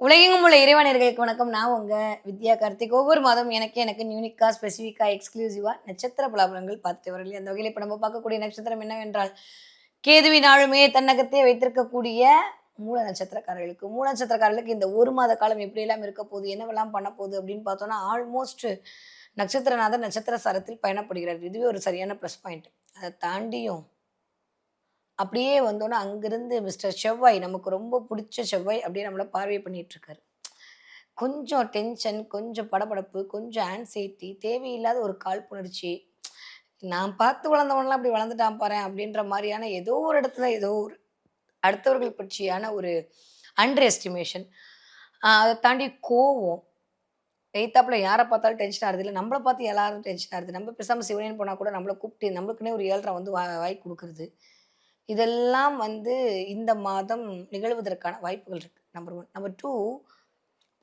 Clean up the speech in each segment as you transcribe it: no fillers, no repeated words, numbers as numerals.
உலகெங்கும் உள்ள இறைவனர்களுக்கு வணக்கம். நான் உங்க வித்யா கார்த்திக். ஒவ்வொரு மாதம் எனக்கு யூனிக்கா, ஸ்பெசிஃபிக்கா, எக்ஸ்க்ளூசிவா நட்சத்திர பலாபலன்கள் பார்த்துட்டு வரல. அந்த வகையில இப்ப நம்ம பார்க்கக்கூடிய நட்சத்திரம் என்னவென்றால், கேதுவின் ஆளுமையை தன்னகத்தே வைத்திருக்கக்கூடிய மூல நட்சத்திரக்காரர்களுக்கு. மூல நட்சத்திரக்காரர்களுக்கு இந்த 1 மாத காலம் எப்படியெல்லாம் இருக்க போகுது, என்னவெல்லாம் பண்ண போகுது அப்படின்னு பார்த்தோம்னா, ஆல்மோஸ்ட் நட்சத்திரநாதன் நட்சத்திர சாரத்தில் பயணப்படுகிறார். இதுவே ஒரு சரியான ப்ளஸ் பாயிண்ட். அத தாண்டியும் அப்படியே வந்தோனே அங்கிருந்து மிஸ்டர் செவ்வாய், நமக்கு ரொம்ப புடிச்ச செவ்வாய் அப்படியே நம்மள பார்வை பண்ணிட்டுருக்காரு. கொஞ்சம் டென்ஷன், கொஞ்சம் படபடப்பு, கொஞ்சம் ஆங்சைட்டி, தேவையில்லாத ஒரு காழ்ப்புணர்ச்சி. நான் பார்த்து வளர்ந்தவன்லாம் இப்படி வளர்ந்துட்டான் பாரேன் அப்படின்ற மாரியான ஏதோ ஒரு இடத்துல ஏதோ ஒரு அடுத்தவர்கள் பற்றியான ஒரு அண்டர் எஸ்டிமேஷன். அத தாண்டி கோவம். எய்த்தாப்புல யார பார்த்தாலும் டென்ஷன் ஆகுது. இல்ல நம்மள பார்த்து எல்லாரும் டென்ஷன் ஆகுது. நம்ம பேசாம சிவனேன்னு போனா கூட நம்மள கூப்பிட்டு நம்மளுக்குன்னே ஒரு 7:30 வந்து வாய் குடுக்குறது. இதெல்லாம் வந்து இந்த மாதம் நிகழ்வதற்கான வாய்ப்புகள் இருக்கு. நம்பர் 1. நம்பர் 2,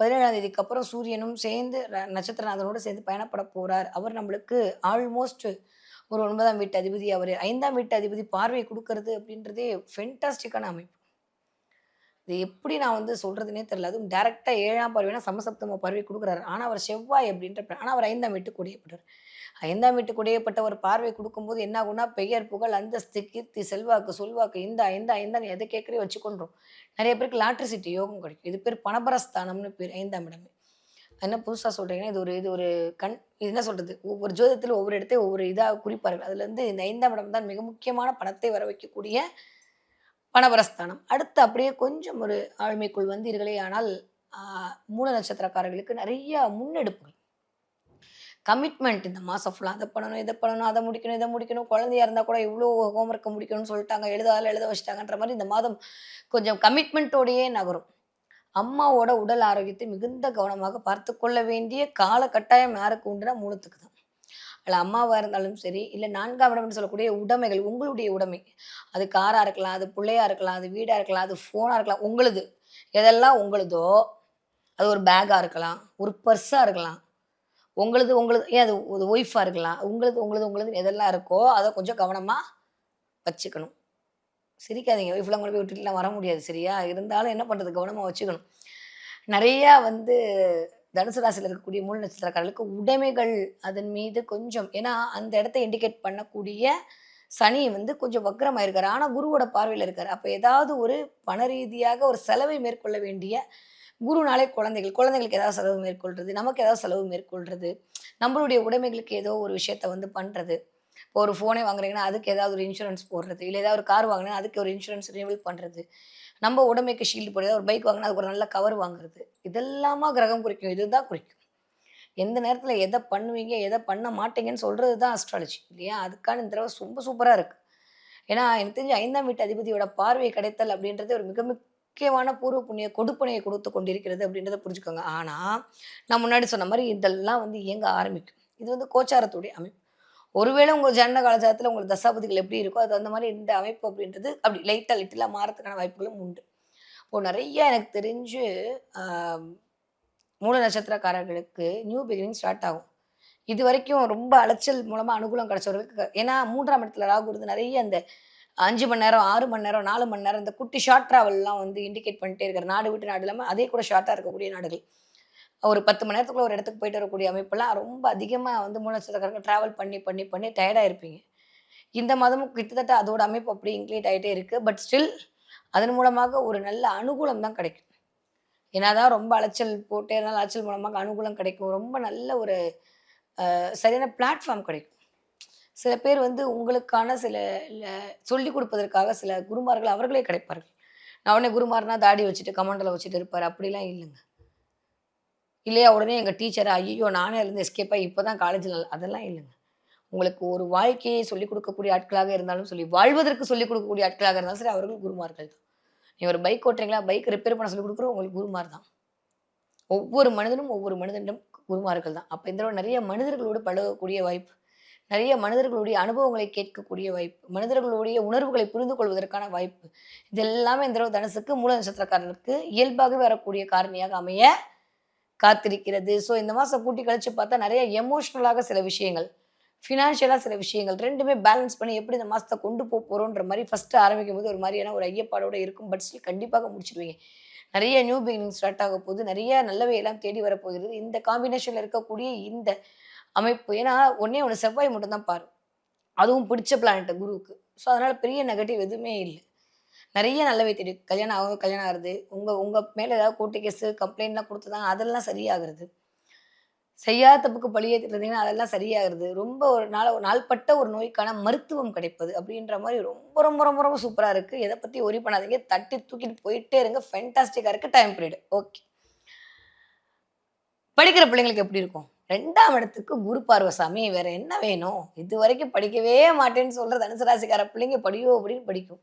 17ஆம் தேதிக்கு அப்புறம் சூரியனும் சேர்ந்து நட்சத்திரநாதனோட சேர்ந்து பயணப்பட போறார். அவர் நம்மளுக்கு ஆல்மோஸ்ட் ஒரு 9ஆம் வீட்டு அதிபதி அவரு. 5ஆம் வீட்டு அதிபதி பார்வை குடுக்கறது அப்படின்றதே ஃபென்டாஸ்டிக்கான அமைப்பு. இது எப்படி நான் வந்து சொல்றதுன்னே தெரியல. அதுவும் டைரக்ட்டா 7ஆம் பார்வைனா சமசப்தம பார்வை குடுக்குறாரு. ஆனா, அவர் செவ்வாய் ஆனா அவர் 5ஆம் வீட்டுக்கு உடையப்பட்டவர். 5ஆம் வீட்டுக்கு உடையப்பட்டவர் பார்வை குடுக்கும்போது என்ன ஆகும்னா, பெயர், புகழ், அந்தஸ்து, கீர்த்தி, செல்வாக்கு, சொல்வாக்கு இந்தான்னு எத கேட்கிறயோ வச்சுக்கொண்டுரும். நெறைய பேருக்கு லாட்டரி சீட்டு யோகம் கிடைக்கும். இது பேர் பணபரஸ்தானம்னு பேரு 5ஆம் இடமே. என்ன புதுசா சொல்றீங்கன்னா, இது ஒரு கண் இது என்ன சொல்றது? ஒவ்வொரு ஜோதிடத்தில ஒவ்வொரு இடத்தையும் ஒவ்வொரு இதா குறிப்பார்கள். அதுல இருந்து இந்த 5ஆம் இடம் தான் மிக முக்கியமான பணத்தை வர வைக்கக்கூடிய பணபரஸ்தானம். அடுத்து அப்படியே கொஞ்சம் ஒரு ஆளுமைக்குள் வந்தீர்களே ஆனால், ஆ மூல நட்சத்திரக்காரர்களுக்கு நெறைய முன்னெடுப்புகள். கமிட்மெண்ட் இந்த மாசம் ஃபுல்லா அத பண்ணணும், இத பண்ணணும், அத முடிக்கணும், இத முடிக்கணும். குழந்தையா இருந்தா கூட இவ்ளோ ஹோம்வொர்க்க முடிக்கணும்னு சொல்ட்டாங்க. எழுதாதல எழுத வச்சுட்டாங்கன்ற மாரி இந்த மாதம் கொஞ்சம் கமிட்மென்ட்டோடயே நகரும். அம்மாவோட உடல் ஆரோக்கியத்தை மிகுந்த கவனமாக பார்த்துக்கொள்ள வேண்டிய கால கட்டாயம் யாருக்கு உண்டுனா மூலத்துக்கு தான். அதுல அம்மாவா இருந்தாலும் சரி, இல்ல 4ஆம் இடம்னு சொல்லக்கூடிய உடைமைகள், உங்களுடைய உடைமை. அது காரா இருக்கலாம், அது புள்ளையா இருக்கலாம், அது வீடா இருக்கலாம், அது ஃபோனா இருக்கலாம். உங்களுது. எதெல்லாம் உங்களுதோ, அது ஒரு பேக்கா இருக்கலாம், ஒரு பர்ஸா இருக்கலாம். உங்களுது உங்களுது ஏன் அது ஒரு ஒய்ஃபா இருக்கலாம். உங்களுதுன்னு எதெல்லாம் இருக்கோ, அத கொஞ்சம் கவனமா வச்சுக்கணும். சிரிக்காதீங்க. ஒய்ஃப்லாம் கொண்டு போய் விட்டுட்டுலாம் வர முடியாது சரியா? இருந்தாலும் என்ன பண்றது? கவனமா வச்சுக்கணும். நெறையா வந்து தனுசு ராசியில இருக்கக்கூடிய மூல நட்சத்திரக்காரர்களுக்கு உடைமைகள் அதன் மீது கொஞ்சம் ஏன்னா, அந்த இடத்த இண்டிகேட் பண்ணக்கூடிய சனி வந்து கொஞ்சம் வக்ரமாயிருக்காரு. ஆனா, குருவோட பார்வையில இருக்காரு. அப்ப ஏதாவது ஒரு பண ரீதியாக ஒரு செலவை மேற்கொள்ள வேண்டிய குருனாலே குழந்தைகள். குழந்தைகளுக்கு ஏதாவது செலவு மேற்கொள்றது, நமக்கு ஏதாவது செலவு மேற்கொள்றது, நம்மளுடைய உடைமைகளுக்கு ஏதோ ஒரு விஷயத்த வந்து பண்றது. இப்போ ஒரு ஃபோனே வாங்குறீங்கன்னா, அதுக்கு ஏதாவது ஒரு இன்சூரன்ஸ் போடுறது. இல்ல ஏதாவது ஒரு கார் வாங்குனா, அதுக்கு ஒரு இன்சூரன்ஸ் ரினிவல் பண்றது. நம்ம உடைமைக்கு ஷீல்டு போடுறது. ஒரு பைக் வாங்குனா, அதுக்கு ஒரு நல்ல கவர் வாங்குறது. இதெல்லாமா கிரகம் குறிக்கும். இதுதான் குறிக்கும். எந்த நேரத்தில எத பண்ணுவீங்க, எத பண்ண மாட்டீங்கன்னு சொல்றது தான் அஸ்ட்ராலஜி இல்லையா? அதுக்கான இந்த தடவ ரொம்ப சூப்பரா இருக்கு. ஏன்னா, எனக்கு தெரிஞ்சு 5ஆம் வீட்டு அதிபதியோட பார்வை கிடைத்தல் அப்படின்றது ஒரு மிக முக்கியமான பூர்வ புண்ணிய கொடுப்பனையை கொடுத்துக் கொண்டிருக்கிறது அப்படின்றத புரிஞ்சுக்கோங்க. ஆனா, நான் முன்னாடி சொன்ன மாரி இதெல்லாம் வந்து இயங்க ஆரம்பிக்கும். இது வந்து கோச்சாரத்துடைய அமைப்பு. ஒருவேளை உங்க ஜனன காலஜாதத்துல உங்களுக்கு தசாபதிகள் எப்படி இருக்கோ, அது அந்த மாரி இந்த அமைப்பு அப்படின்றது அப்படி லிட்டிலா மாறத்துக்கான வாய்ப்புகளும் உண்டு. இப்போ நெறைய எனக்கு தெரிஞ்சு அ மூல நட்சத்திரக்காரர்களுக்கு நியூ பிகினிங் ஸ்டார்ட் ஆகும். இதுவரைக்கும் ரொம்ப அலைச்சல் மூலமா அனுகூலம் கிடைச்சவர்களுக்கு ஏன்னா 3ஆம் இடத்துல ராகு இருந்து நெறைய அந்த 5 மணி நேரம், 6 மணி நேரம், 4 மணி நேரம் இந்த குட்டி ஷார்ட் டிராவல்லாம் வந்து இண்டிகேட் பண்ணிட்டே இருக்காரு. நாடு விட்டு நாடு இல்லாம அதே கூட ஷார்ட்டா இருக்கக்கூடிய நாடுகள். ஒரு 10 மணி நேரத்துக்குள்ள ஒரு இடத்துக்கு போயிட்டு வரக்கூடிய அமைப்பெல்லாம் ரொம்ப அதிகமா வந்து மூல நட்சத்திரக்காரங்க டிராவல் பண்ணி டயர்டா இருப்பீங்க. இந்த மாதமும் கிட்டத்தட்ட அதோட அமைப்பு அப்படியே இன்க்ளீட் ஆயிட்டே இருக்கு. பட் ஸ்டில் அதன் மூலமாக ஒரு நல்ல அனுகூலம் தான் கிடைக்கும். என்னதான் ரொம்ப அலைச்சல் போட்டே இருந்தாலும் அலைச்சல் மூலமாக அனுகூலம் கிடைக்கும். ரொம்ப நல்ல ஒரு சரியான பிளாட்ஃபார்ம் கிடைக்கும். சில பேர் வந்து உங்களுக்கான சில ல சொல்லிக் குடுப்பதற்காக சில குருமார்கள் அவர்களே கிடைப்பார்கள். நான் உடனே குருமார்னா தாடி வச்சுட்டு, கமண்டலம் வச்சுட்டு இருப்பாரு. அப்படிலாம் இல்லங்க. இல்லையா உடனே எங்க டீச்சர் ஐய்யயோ! நானே அதுலருந்து எஸ்கேப் ஆயி இப்ப தான் காலேஜ்ல அதெல்லாம் இல்லங்க. உங்களுக்கு ஒரு வாழ்க்கையை சொல்லிக் கொடுக்கக்கூடிய ஆட்களாக இருந்தாலும் சரி, வாழ்வதற்கு சொல்லிக் கொடுக்கக்கூடிய ஆட்களாக இருந்தாலும் சரி, அவர்கள் குருமார்கள் தான். நீங்க ஒரு பைக் ஓட்டுறீங்களா? பைக் ரிப்பேர் பண்ண சொல்லிக் குடுக்குறவங்க உங்களுக்கு குருமார் தான். ஒவ்வொரு மனிதனிடம் குருமார்கள் தான். அப்ப இந்த தடவ நெறைய மனிதர்களோடு பழகக்கூடிய வாய்ப்பு. நெறைய மனிதர்களுடைய அனுபவங்களை கேட்கக்கூடிய வாய்ப்பு. மனிதர்களுடைய உணர்வுகளை புரிந்து கொள்வதற்கான வாய்ப்பு. இது எல்லாமே இந்த தடவ தனுசுக்கு மூல நட்சத்திரக்காரர்களுக்கு இயல்பாகவே வரக்கூடிய காரணியாக அமைய காத்திருக்கிறது. ஸோ இந்த மாசம் கூட்டி கழிச்சு பார்த்தா நெறைய எமோஷனலாக சில விஷயங்கள், ஃபினான்ஷியலா சில விஷயங்கள் 2மே பேலன்ஸ் பண்ணி எப்படி இந்த மாசத்த கொண்டு போறோன்ற மாரி ஃபர்ஸ்ட்டு ஆரம்பிக்கும்போது ஒரு மாரியான ஒரு ஐயப்பாடோட இருக்கும். பட் ஸ்டில் கண்டிப்பாக முடிச்சுருவீங்க. நிறைய நியூ பிகினிங் ஸ்டார்ட் ஆக போகுது. நிறைய நல்லவை எல்லாம் தேடி வரப்போகிறது. இந்த காம்பினேஷன்ல இருக்கக்கூடிய இந்த அமைப்பு. ஏன்னா, ஒண்ணே ஒண்ணு செவ்வாய் மட்டும் தான் பாரு. அதுவும் பிடிச்ச பிளானெட் குருவுக்கு. ஸோ, அதனால பெரிய நெகட்டிவ் எதுவுமே இல்ல. நெறைய நல்லவை தேடி கல்யாணம் ஆகும், கல்யாணம் ஆகுறது. உங்க உங்க மேல ஏதாவது கோர்ட்டு கேஸு, கம்ப்ளைண்ட்லாம் குடுத்துருந்தாங்க. அதெல்லாம் சரியாகுறது. செய்யாத தப்புக்கு பழிய இருந்தீங்கன்னா, அதெல்லாம் சரியாகுறது. ரொம்ப ஒரு நாள்பட்ட ஒரு நோய்க்கான மருத்துவம் கிடைப்பது. அப்படின்ற மாரி ரொம்ப, ரொம்ப, ரொம்ப, ரொம்ப சூப்பரா இருக்கு. எத பத்தி ஒரி பண்ணாதீங்க. தட்டி தூக்கிட்டு போயிட்டே இருங்க. ஃபேன்டாஸ்டிக்கா இருக்கு. Time period. ஓகே. படிக்கிற பிள்ளைங்களுக்கு எப்படி இருக்கும்? 2ஆம் இடத்துக்கு குரு பார்வை சாமி. வேற என்ன வேணும்? இதுவரைக்கும் படிக்கவே மாட்டேன்னு சொல்ற தனுசு ராசிக்கார பிள்ளைங்க படியோ அப்படின்னு படிக்கும்.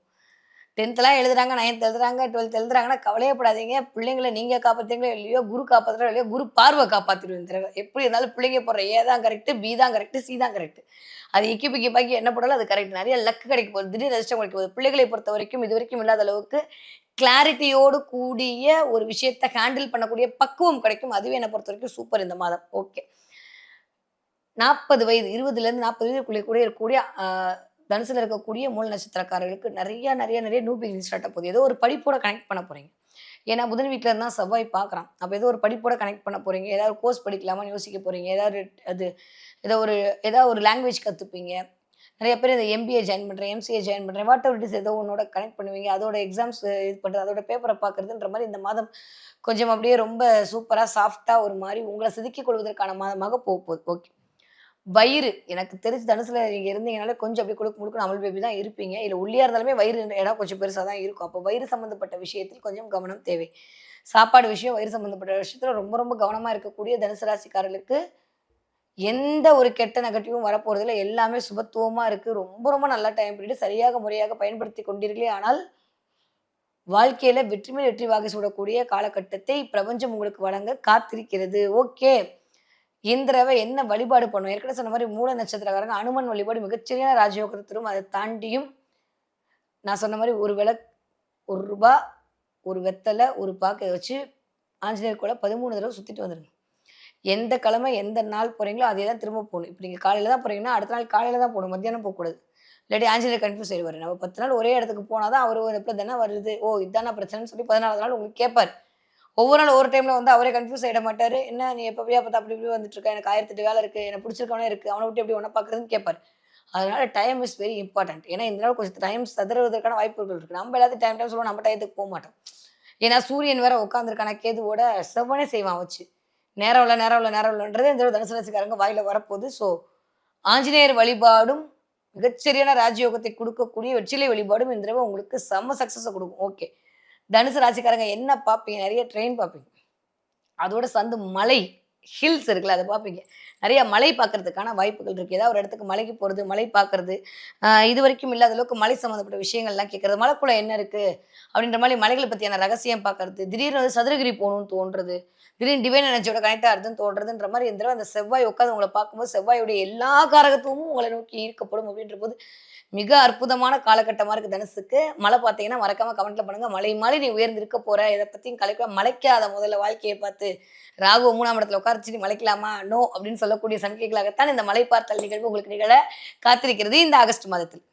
10த்லாம் எழுதுறாங்க, 9த் எழுதுறாங்க, 12த் எழுதுறாங்கன்னா கவலையே படாதீங்க. பிள்ளைங்கள நீங்க காப்பாத்துறீங்களோ இல்லையோ, குரு காப்பாத்துறாரோ இல்லையோ, குரு பார்வை காப்பாத்திரும் இந்த தடவ. எப்படி இருந்தாலும் பிள்ளைங்க போடுற ஏ தான் கரெக்ட், பி தான் கரெக்ட், சி தான் கரெக்ட். அது இக்கி பிக்கி பாக்கி என்ன போட்டாலும் அது கரெக்ட். நெறைய லக் கிடைக்க போகுது. திடீர் அதிர்ஷ்டம் கிடைக்க போகுது. பிள்ளைகளை பொறுத்தவரைக்கும் இதுவரைக்கும் இல்லாத அளவுக்கு கிளாரிட்டியோடு கூடிய ஒரு விஷயத்த ஹேண்டில் பண்ணக்கூடிய பக்குவம் கிடைக்கும். அதுவே என்ன பொறுத்தவரைக்கும் சூப்பர் இந்த மாதம். ஓகே. 40 வயது 20லேருந்து 40 வயதுக்குள்ளே கூட இருக்கக்கூடிய தனுசுல இருக்கக்கூடிய மூல நட்சத்திரக்காரர்களுக்கு நெறைய நியூ பிகினிங் ஸ்டார்ட் ஆக போகுது. ஏதோ ஒரு படிப்போட கனெக்ட் பண்ண போறீங்க. ஏன்னா புதன் வீட்ல இருந்தா செவ்வாய் பார்க்குறான். அப்ப ஏதோ ஒரு படிப்போட கனெக்ட் பண்ண போறீங்க. ஏதாவது கோர்ஸ் படிக்கலாமான்னு யோசிக்க போறீங்க. அது ஏதோ ஒரு ஏதாவது ஒரு லாங்குவேஜ் கத்துப்பீங்க. நெறைய பேர் இந்த எம்பிஏ ஜாயின் பண்றேன், எம்சிஏ ஜாயின் பண்றேன். வாட் எவர் இட் இஸ் ஏதோ ஒண்ணோட கனெக்ட் பண்ணுவீங்க. அதோட எக்ஸாம்ஸ் இது பண்றது, அதோட பேப்பர பார்க்குறதுன்ற மாரி இந்த மாதம் கொஞ்சம் அப்படியே ரொம்ப சூப்பரா, சாஃப்ட்டா ஒரு மாரி உங்கள செதுக்கிக் கொள்வதற்கான மாதமாக போகப்போகுது. ஓகே. வயிறு எனக்கு தெரிஞ்சு தனுசுல நீங்க இருந்தீங்கனாலே கொஞ்சம் அப்படியே குடுக்கு முடுக்குன்னு அமல் பேபி தான் இருப்பீங்க. இல்ல ஒல்லியா இருந்தாலுமே வயிறு இடம் கொஞ்சம் பெருசா தான் இருக்கும். அப்போ வயிறு சம்மந்தப்பட்ட விஷயத்தில் கொஞ்சம் கவனம் தேவை. சாப்பாடு விஷயம், வயிறு சம்மந்தப்பட்ட விஷயத்துல ரொம்ப ரொம்ப கவனமா இருக்கக்கூடிய தனுசு ராசிக்காரர்களுக்கு எந்த ஒரு கெட்ட நெகட்டிவும் வரப்போறதில்ல. எல்லாமே சுபத்துவமா இருக்கு. ரொம்ப ரொம்ப நல்ல டைம் பீரியட். சரியாக முறையாக பயன்படுத்திக் கொண்டீர்களே ஆனால், வாழ்க்கையில வெற்றி மேல் வெற்றி வாகை சூடக்கூடிய காலகட்டத்தை பிரபஞ்சம் உங்களுக்கு வழங்க காத்திருக்கிறது. ஓகே. இந்த தடவ என்ன வழிபாடு பண்ணுவோம்? ஏற்கனவே சொன்ன மாரி மூல நட்சத்திரக்காரங்க அனுமன் வழிபாடு மிகச்சிறிய ராஜயோகத்த தரும். அத தாண்டியும் நான் சொன்ன மாரி ஒரு ரூ. 1 ஒரு வெத்தல, ஒரு பாக்க வச்சு ஆஞ்சநேயர் கோயில 13 தடவ சுத்திட்டு வந்துருங்க. எந்த கிழமை, எந்த நாள் போறீங்களோ, அதே தான் திரும்ப போணும். இப்ப நீங்க காலையில தான் போறீங்கன்னா, அடுத்த நாள் காலையில தான் போணும். மத்தியானம் போக்கூடாது. இல்லாட்டி ஆஞ்சநேயர் கன்ஃப்யூஸ் ஆயிருவாரு. நம்ம 10 நாள் ஒரே இடத்துக்கு போனா தான் அவரு இந்த தானே வருது. ஓ! இதானா பிரச்சனைன்னு சொல்லி 14வது நாள் உங்களுக்கு கேட்பாரு. ஒவ்வொரு நாள் ஒவ்வொரு டைம்ல வந்து அவரே கன்ஃப்யூஸ் ஆயிட மாட்டாரு. "என்ன நீ எப்பயா பார்த்தா அப்படி இப்படி வந்துட்டு இருக்க? எனக்கு 1008 வேலை இருக்கு. எனக்கு பிடிச்சிருக்கவனே இருக்கு. அவன விட்டு எப்படி உன்ன பார்க்குறதுன்னு?" கேட்பாரு. அதனால டைம் இஸ் வெரி இம்பார்ட்டன்ட். ஏன்னா இந்த நாள் கொஞ்சம் டைம் சிதறுவதற்கான வாய்ப்புகள் இருக்கு. நம்ம எல்லாத்தையும் டைம் டைம் சொல்லுவோம். நம்ம டயத்துக்கு போமாட்டோம். ஏன்னா சூரியன் வேற உட்கார்ந்திருக்கான கேதுவோட செவ்வனே செய்வான் வச்சு. நேரம் இல்ல, நேரம் இல்ல, நேரம் இல்லன்றதே இந்த தனுசு ராசிக்காரங்க வாயில வரப்போகுது. ஸோ ஆஞ்சநேயர் வழிபாடும் மிகச்சரியான ராஜயோகத்தை குடுக்கக்கூடிய வெற்றிலை வழிபாடும் இந்த தடவ உங்களுக்கு செம்ம சக்சஸ குடுக்கும். ஓகே. தனுசு ராசிக்காரங்க என்ன பார்ப்பீங்க? நெறைய ட்ரெயின் பார்ப்பீங்க. அதோட சார்ந்து மலை, ஹில்ஸ் இருக்குல்ல, அத பார்ப்பீங்க. நெறைய மலை பார்க்கறதுக்கான வாய்ப்புகள் இருக்கு. ஏதாவது ஒரு இடத்துக்கு மலைக்கு போறது, மலை பார்க்கறது, இதுவரைக்கும் இல்லாத அளவுக்கு மலை சம்மந்தப்பட்ட விஷயங்கள்லாம் கேட்கறது. மலைக்குள்ள என்ன இருக்கு? அப்படின்ற மாரி மலைகள பத்தியான ரகசியம் பார்க்கறது, திடீர்னு வந்து சதுரகிரி போணும்னு தோன்றது, திடீர்னு டிவைன் எனர்ஜியோட கனெக்ட் ஆகுறதுன்னு தோன்றதுன்ற மாரி இந்த தடவ அந்த செவ்வாய் உட்கார்ந்து உங்கள பார்க்கும்போது, செவ்வாயுடைய எல்லா காரகத்துவமும் உங்கள நோக்கி ஈர்க்கப்படும் அப்படின்றபோது, மிக அற்புதமான காலகட்டமா இருக்கு தனுசுக்கு. மழை பார்த்தீங்கன்னா, மறக்காம கமெண்ட்ல பண்ணுங்க. மலை மாரி நீ உயர்ந்து இருக்க போற. எத பத்தியும் கலைக்க மலைக்காத முதல்ல வாழ்க்கைய பார்த்து. ராகு 3ஆம் இடத்துல உட்கார வச்சு நீ மலைக்கலாமா? நோ அப்படின்னு சொல்லக்கூடிய சமிக்கைகளாகத்தான் இந்த மலை பார்த்தல் நிகழ்வு உங்களுக்கு நிகழ காத்திருக்கிறது இந்த ஆகஸ்ட் மாதத்தில்.